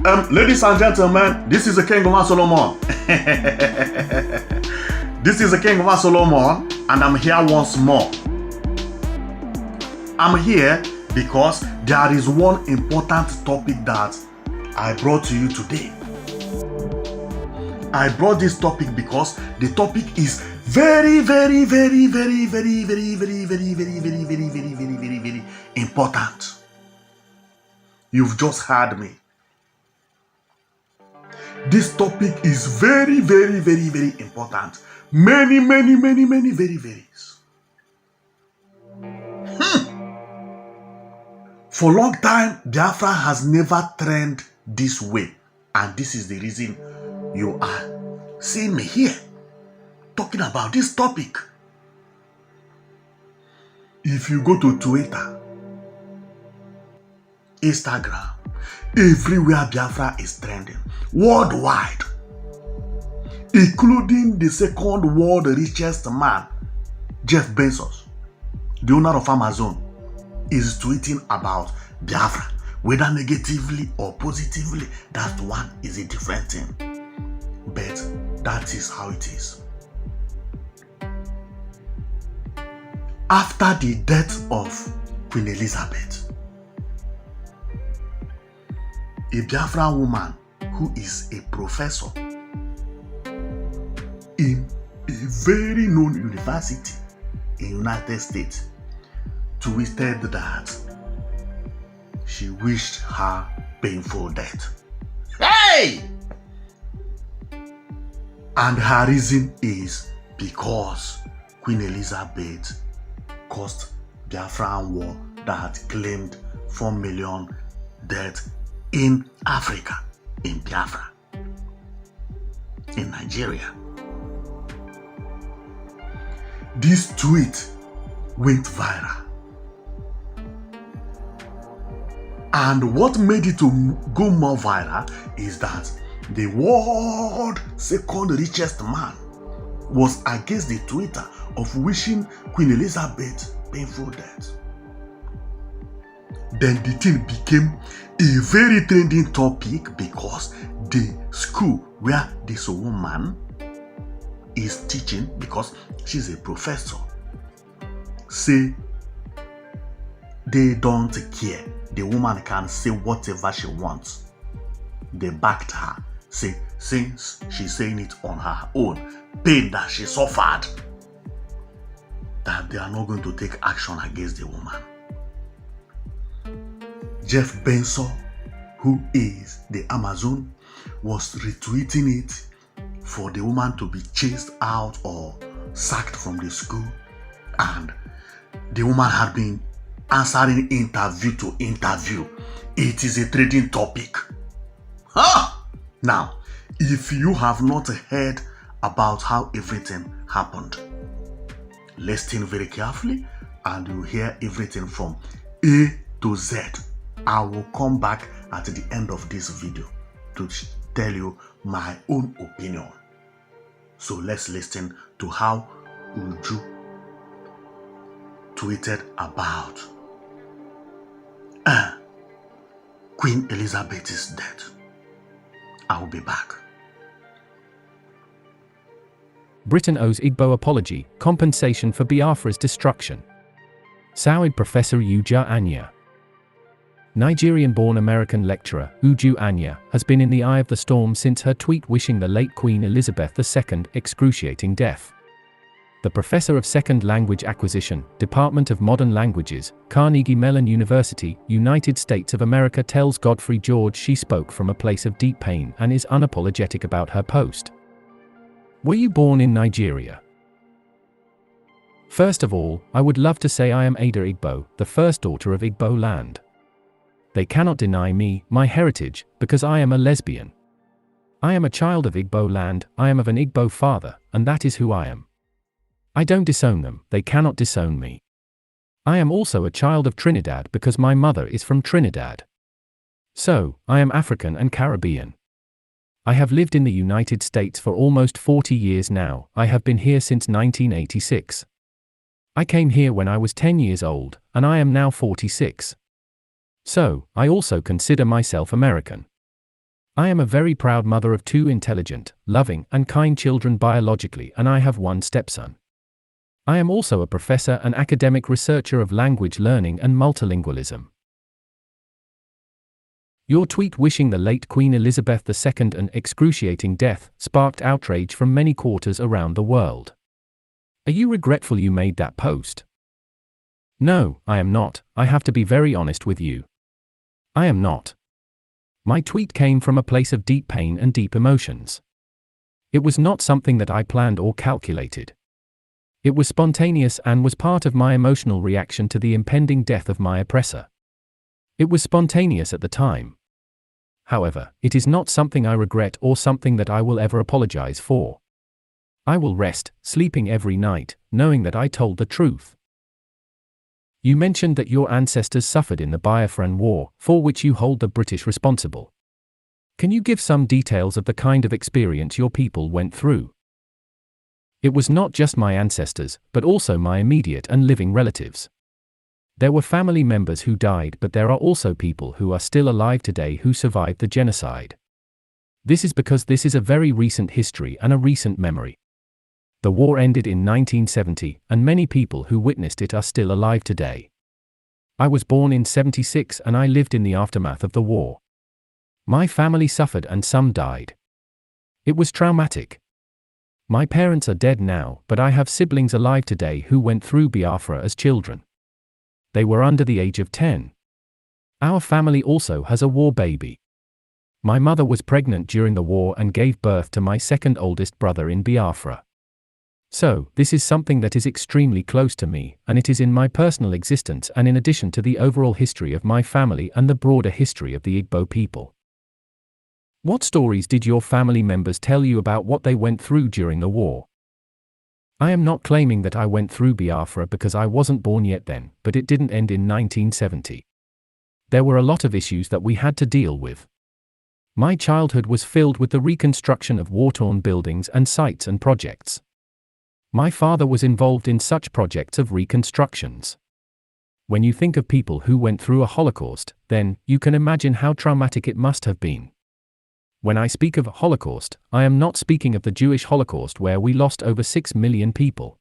Ladies and gentlemen, this is the King of Solomon. This is the King of Solomon, and I'm here once more. I'm here because there is one important topic that I brought to you today. I brought this topic because the topic is very important. You've just heard me. This topic is very important. Many varies. For a long time, Biafra has never trended this way. And this is the reason you are seeing me here talking about this topic. If you go to Twitter, Instagram, everywhere Biafra is trending, worldwide, including the second world richest man, Jeff Bezos, the owner of Amazon, is tweeting about Biafra. Whether negatively or positively, that one is a different thing. But that is how it is. After the death of Queen Elizabeth, a Biafran woman who is a professor in a very known university in the United States tweeted that she wished her painful death. Hey! And her reason is because Queen Elizabeth caused Biafran war that claimed 4 million deaths in Africa, in Biafra, in Nigeria. This tweet went viral. And what made it to go more viral is that the world second richest man was against the Twitter of wishing Queen Elizabeth painful death. Then the thing became a very trending topic because the school where this woman is teaching, because she's a professor, say they don't care. The woman can say whatever she wants. They backed her, say since she's saying it on her own pain that she suffered, that they are not going to take action against the woman. Jeff Bezos, who is the Amazon, was retweeting it for the woman to be chased out or sacked from the school, and the woman had been answering interview to interview. It is a trading topic. Now, if you have not heard about how everything happened, listen very carefully and you hear everything from A to Z. I will come back at the end of this video to tell you my own opinion. So let's listen to how Uju tweeted about Queen Elizabeth is dead. I will be back. Britain owes Igbo apology, compensation for Biafra's destruction. Soured Professor Uju Anya. Nigerian-born American lecturer Uju Anya has been in the eye of the storm since her tweet wishing the late Queen Elizabeth II excruciating death. The professor of Second Language Acquisition, Department of Modern Languages, Carnegie Mellon University, United States of America tells Godfrey George she spoke from a place of deep pain and is unapologetic about her post. Were you born in Nigeria? First of all, I would love to say I am Ada Igbo, the first daughter of Igbo land. They cannot deny me, my heritage, because I am a lesbian. I am a child of Igbo land, I am of an Igbo father, and that is who I am. I don't disown them, they cannot disown me. I am also a child of Trinidad because my mother is from Trinidad. So, I am African and Caribbean. I have lived in the United States for almost 40 years now, I have been here since 1986. I came here when I was 10 years old, and I am now 46. So, I also consider myself American. I am a very proud mother of 2 intelligent, loving, and kind children biologically, and I have 1 stepson. I am also a professor and academic researcher of language learning and multilingualism. Your tweet wishing the late Queen Elizabeth II an excruciating death sparked outrage from many quarters around the world. Are you regretful you made that post? No, I am not. I have to be very honest with you. I am not. My tweet came from a place of deep pain and deep emotions. It was not something that I planned or calculated. It was spontaneous and was part of my emotional reaction to the impending death of my oppressor. It was spontaneous at the time. However, it is not something I regret or something that I will ever apologize for. I will rest, sleeping every night, knowing that I told the truth. You mentioned that your ancestors suffered in the Biafran War, for which you hold the British responsible. Can you give some details of the kind of experience your people went through? It was not just my ancestors, but also my immediate and living relatives. There were family members who died, but there are also people who are still alive today who survived the genocide. This is because this is a very recent history and a recent memory. The war ended in 1970, and many people who witnessed it are still alive today. I was born in 76 and I lived in the aftermath of the war. My family suffered and some died. It was traumatic. My parents are dead now, but I have siblings alive today who went through Biafra as children. They were under the age of 10. Our family also has a war baby. My mother was pregnant during the war and gave birth to my second oldest brother in Biafra. So, this is something that is extremely close to me, and it is in my personal existence and in addition to the overall history of my family and the broader history of the Igbo people. What stories did your family members tell you about what they went through during the war? I am not claiming that I went through Biafra because I wasn't born yet then, but it didn't end in 1970. There were a lot of issues that we had to deal with. My childhood was filled with the reconstruction of war-torn buildings and sites and projects. My father was involved in such projects of reconstructions. When you think of people who went through a Holocaust, then you can imagine how traumatic it must have been. When I speak of Holocaust, I am not speaking of the Jewish Holocaust where we lost over 6 million people.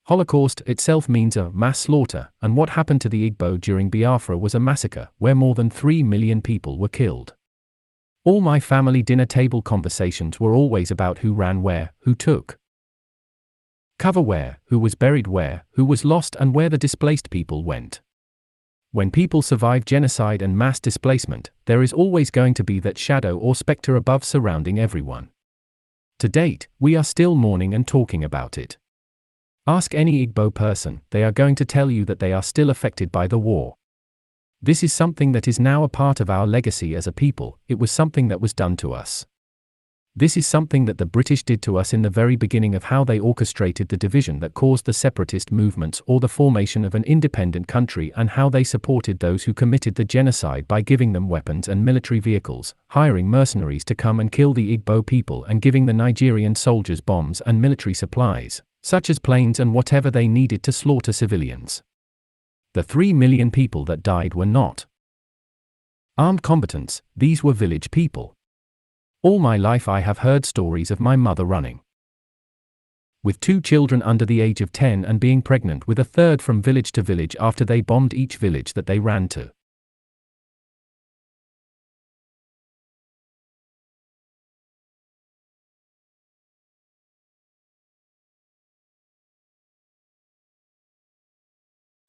Holocaust itself means a mass slaughter, and what happened to the Igbo during Biafra was a massacre where more than 3 million people were killed. All my family dinner table conversations were always about who ran where, who took cover where, who was buried where, who was lost, and where the displaced people went. When people survive genocide and mass displacement, there is always going to be that shadow or specter above surrounding everyone. To date, we are still mourning and talking about it. Ask any Igbo person, they are going to tell you that they are still affected by the war. This is something that is now a part of our legacy as a people. It was something that was done to us. This is something that the British did to us in the very beginning of how they orchestrated the division that caused the separatist movements or the formation of an independent country, and how they supported those who committed the genocide by giving them weapons and military vehicles, hiring mercenaries to come and kill the Igbo people, and giving the Nigerian soldiers bombs and military supplies, such as planes and whatever they needed to slaughter civilians. The 3 million people that died were not armed combatants, these were village people. All my life I have heard stories of my mother running with 2 children under the age of 10 and being pregnant with a third from village to village after they bombed each village that they ran to.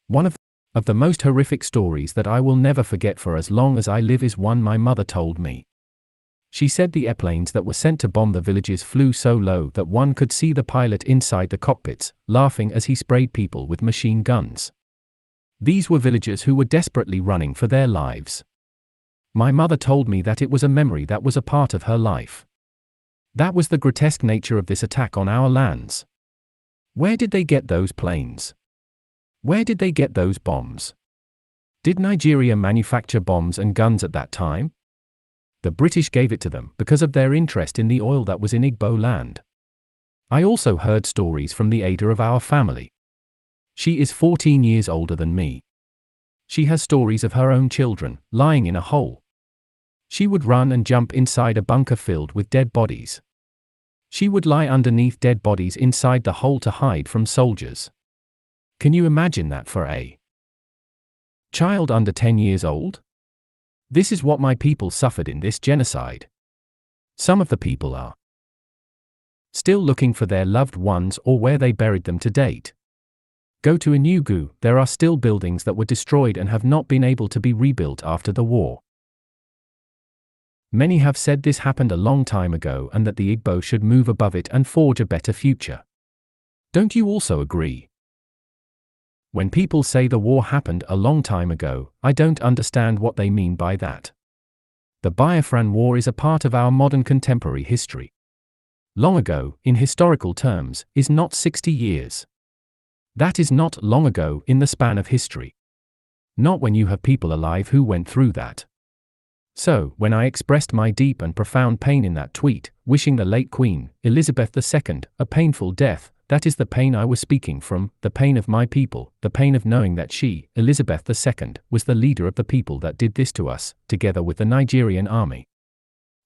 One of the most horrific stories that I will never forget for as long as I live is one my mother told me. She said the airplanes that were sent to bomb the villages flew so low that one could see the pilot inside the cockpits, laughing as he sprayed people with machine guns. These were villagers who were desperately running for their lives. My mother told me that it was a memory that was a part of her life. That was the grotesque nature of this attack on our lands. Where did they get those planes? Where did they get those bombs? Did Nigeria manufacture bombs and guns at that time? The British gave it to them because of their interest in the oil that was in Igbo land. I also heard stories from the Ada of our family. She is 14 years older than me. She has stories of her own children lying in a hole. She would run and jump inside a bunker filled with dead bodies. She would lie underneath dead bodies inside the hole to hide from soldiers. Can you imagine that for a child under 10 years old? This is what my people suffered in this genocide. Some of the people are still looking for their loved ones or where they buried them to date. Go to Enugu, there are still buildings that were destroyed and have not been able to be rebuilt after the war. Many have said this happened a long time ago and that the Igbo should move above it and forge a better future. Don't you also agree? When people say the war happened a long time ago, I don't understand what they mean by that. The Biafran War is a part of our modern contemporary history. Long ago, in historical terms, is not 60 years. That is not long ago in the span of history. Not when you have people alive who went through that. So, when I expressed my deep and profound pain in that tweet, wishing the late Queen, Elizabeth II, a painful death, that is the pain I was speaking from, the pain of my people, the pain of knowing that she, Elizabeth II, was the leader of the people that did this to us, together with the Nigerian army.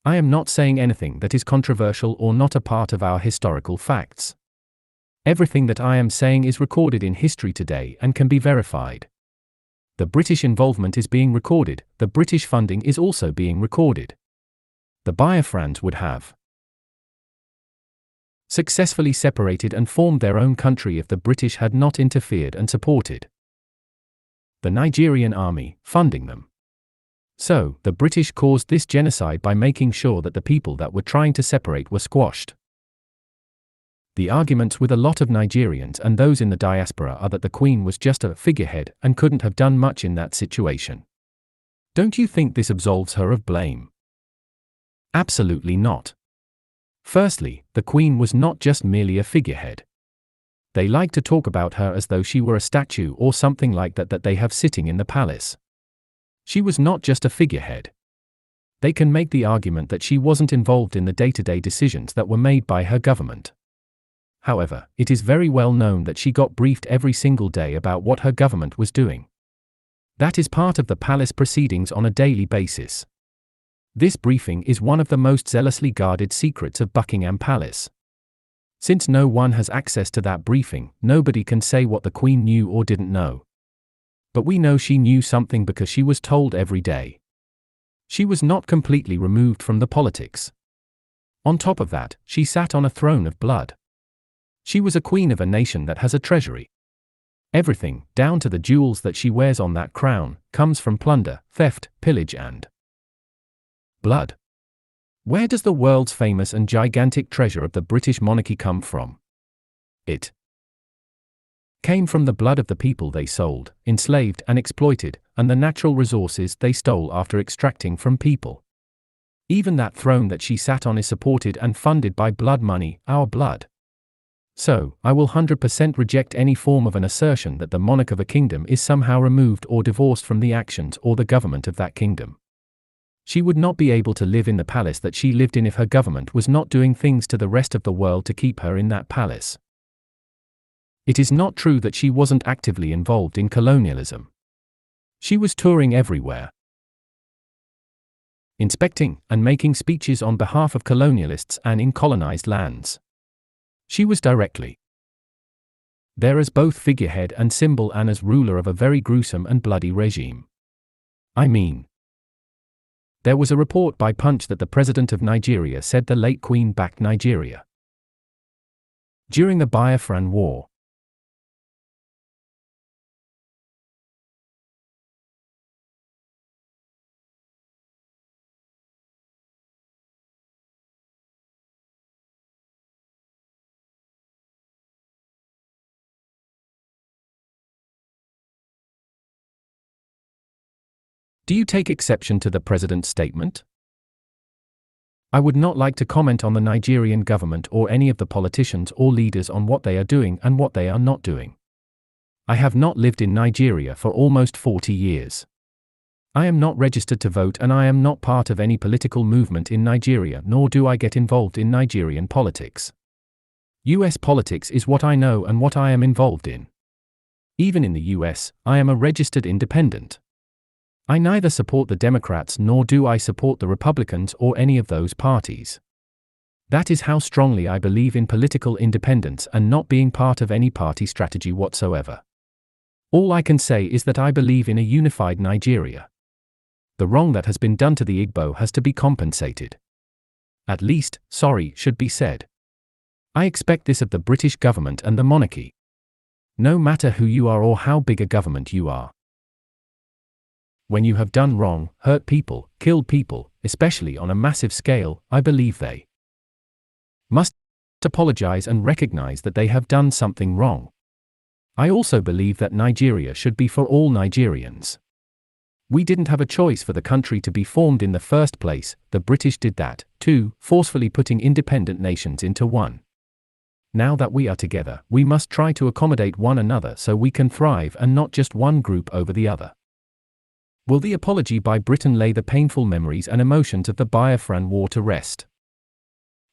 I am not saying anything that is controversial or not a part of our historical facts. Everything that I am saying is recorded in history today and can be verified. The British involvement is being recorded, the British funding is also being recorded. The Biafrans would have successfully separated and formed their own country if the British had not interfered and supported the Nigerian army, funding them. So, the British caused this genocide by making sure that the people that were trying to separate were squashed. The arguments with a lot of Nigerians and those in the diaspora are that the Queen was just a figurehead and couldn't have done much in that situation. Don't you think this absolves her of blame? Absolutely not. Firstly, the Queen was not just merely a figurehead. They like to talk about her as though she were a statue or something like that they have sitting in the palace. She was not just a figurehead. They can make the argument that she wasn't involved in the day-to-day decisions that were made by her government. However, it is very well known that she got briefed every single day about what her government was doing. That is part of the palace proceedings on a daily basis. This briefing is one of the most zealously guarded secrets of Buckingham Palace. Since no one has access to that briefing, nobody can say what the Queen knew or didn't know. But we know she knew something because she was told every day. She was not completely removed from the politics. On top of that, she sat on a throne of blood. She was a queen of a nation that has a treasury. Everything, down to the jewels that she wears on that crown, comes from plunder, theft, pillage and blood. Where does the world's famous and gigantic treasure of the British monarchy come from? It came from the blood of the people they sold, enslaved and exploited, and the natural resources they stole after extracting from people. Even that throne that she sat on is supported and funded by blood money, our blood. So, I will 100% reject any form of an assertion that the monarch of a kingdom is somehow removed or divorced from the actions or the government of that kingdom. She would not be able to live in the palace that she lived in if her government was not doing things to the rest of the world to keep her in that palace. It is not true that she wasn't actively involved in colonialism. She was touring everywhere, inspecting and making speeches on behalf of colonialists and in colonized lands. She was directly there as both figurehead and symbol and as ruler of a very gruesome and bloody regime. I mean, there was a report by Punch that the president of Nigeria said the late Queen backed Nigeria during the Biafran War. Do you take exception to the president's statement? I would not like to comment on the Nigerian government or any of the politicians or leaders on what they are doing and what they are not doing. I have not lived in Nigeria for almost 40 years. I am not registered to vote and I am not part of any political movement in Nigeria, nor do I get involved in Nigerian politics. US politics is what I know and what I am involved in. Even in the US, I am a registered independent. I neither support the Democrats nor do I support the Republicans or any of those parties. That is how strongly I believe in political independence and not being part of any party strategy whatsoever. All I can say is that I believe in a unified Nigeria. The wrong that has been done to the Igbo has to be compensated. At least, sorry should be said. I expect this of the British government and the monarchy. No matter who you are or how big a government you are. When you have done wrong, hurt people, killed people, especially on a massive scale, I believe they must apologize and recognize that they have done something wrong. I also believe that Nigeria should be for all Nigerians. We didn't have a choice for the country to be formed in the first place, the British did that, too, forcefully putting independent nations into one. Now that we are together, we must try to accommodate one another so we can thrive and not just one group over the other. Will the apology by Britain lay the painful memories and emotions of the Biafran War to rest?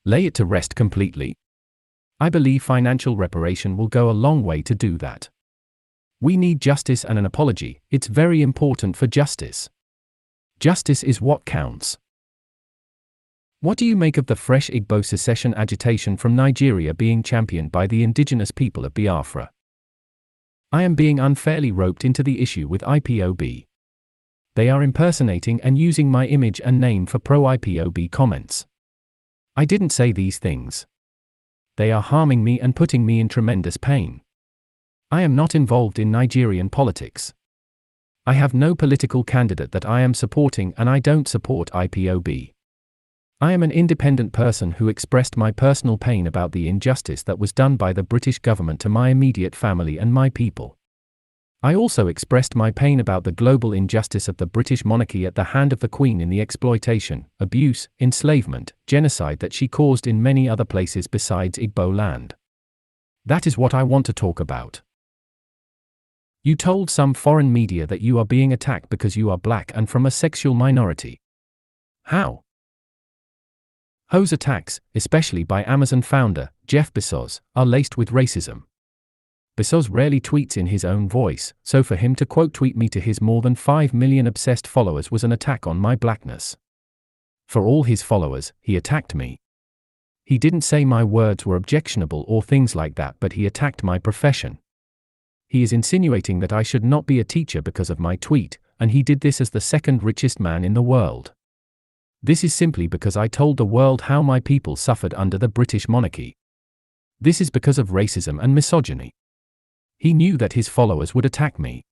Lay it to rest completely? I believe financial reparation will go a long way to do that. We need justice and an apology. It's very important for justice. Justice is what counts. What do you make of the fresh Igbo secession agitation from Nigeria being championed by the indigenous people of Biafra? I am being unfairly roped into the issue with IPOB. They are impersonating and using my image and name for pro-IPOB comments. I didn't say these things. They are harming me and putting me in tremendous pain. I am not involved in Nigerian politics. I have no political candidate that I am supporting and I don't support IPOB. I am an independent person who expressed my personal pain about the injustice that was done by the British government to my immediate family and my people. I also expressed my pain about the global injustice of the British monarchy at the hand of the Queen in the exploitation, abuse, enslavement, genocide that she caused in many other places besides Igbo land. That is what I want to talk about. You told some foreign media that you are being attacked because you are black and from a sexual minority. How? Those attacks, especially by Amazon founder, Jeff Bezos, are laced with racism. Bezos rarely tweets in his own voice, so for him to quote tweet me to his more than 5 million obsessed followers was an attack on my blackness. For all his followers, he attacked me. He didn't say my words were objectionable or things like that, but he attacked my profession. He is insinuating that I should not be a teacher because of my tweet, and he did this as the second richest man in the world. This is simply because I told the world how my people suffered under the British monarchy. This is because of racism and misogyny. He knew that his followers would attack me.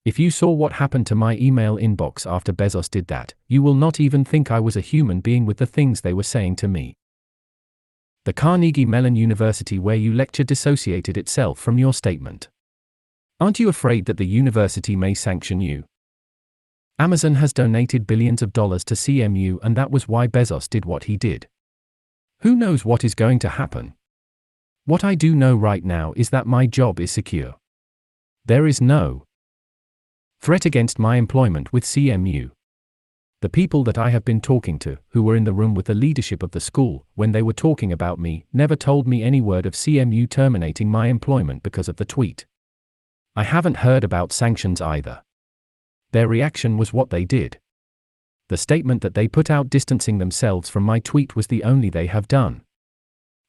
If you saw what happened to my email inbox after Bezos did that, you will not even think I was a human being with the things they were saying to me. The Carnegie Mellon University where you lecture dissociated itself from your statement. Aren't you afraid that the university may sanction you? Amazon has donated billions of dollars to CMU and that was why Bezos did what he did. Who knows what is going to happen? What I do know right now is that my job is secure. There is no threat against my employment with CMU. The people that I have been talking to, who were in the room with the leadership of the school, when they were talking about me, never told me any word of CMU terminating my employment because of the tweet. I haven't heard about sanctions either. Their reaction was what they did. The statement that they put out distancing themselves from my tweet was the only they have done.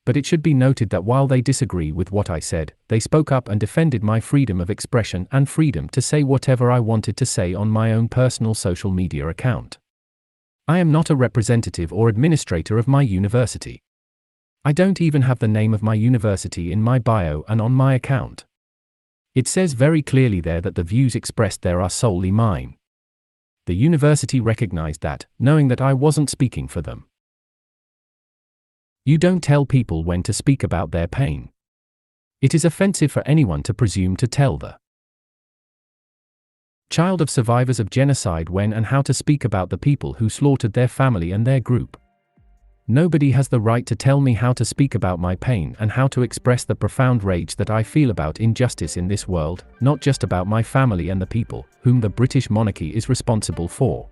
But it should be noted that while they disagree with what I said, they spoke up and defended my freedom of expression and freedom to say whatever I wanted to say on my own personal social media account. I am not a representative or administrator of my university. I don't even have the name of my university in my bio and on my account. It says very clearly there that the views expressed there are solely mine. The university recognized that, knowing that I wasn't speaking for them. You don't tell people when to speak about their pain. It is offensive for anyone to presume to tell the child of survivors of genocide when and how to speak about the people who slaughtered their family and their group. Nobody has the right to tell me how to speak about my pain and how to express the profound rage that I feel about injustice in this world, not just about my family and the people whom the British monarchy is responsible for.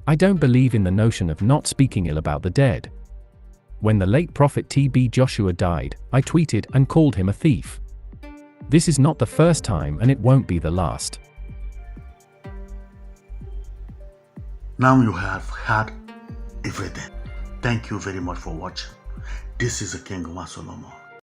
I don't believe in the notion of not speaking ill about the dead. When the late Prophet T.B. Joshua died, I tweeted and called him a thief. This is not the first time and it won't be the last. Now you have heard everything. Thank you very much for watching. This is the King Solomon.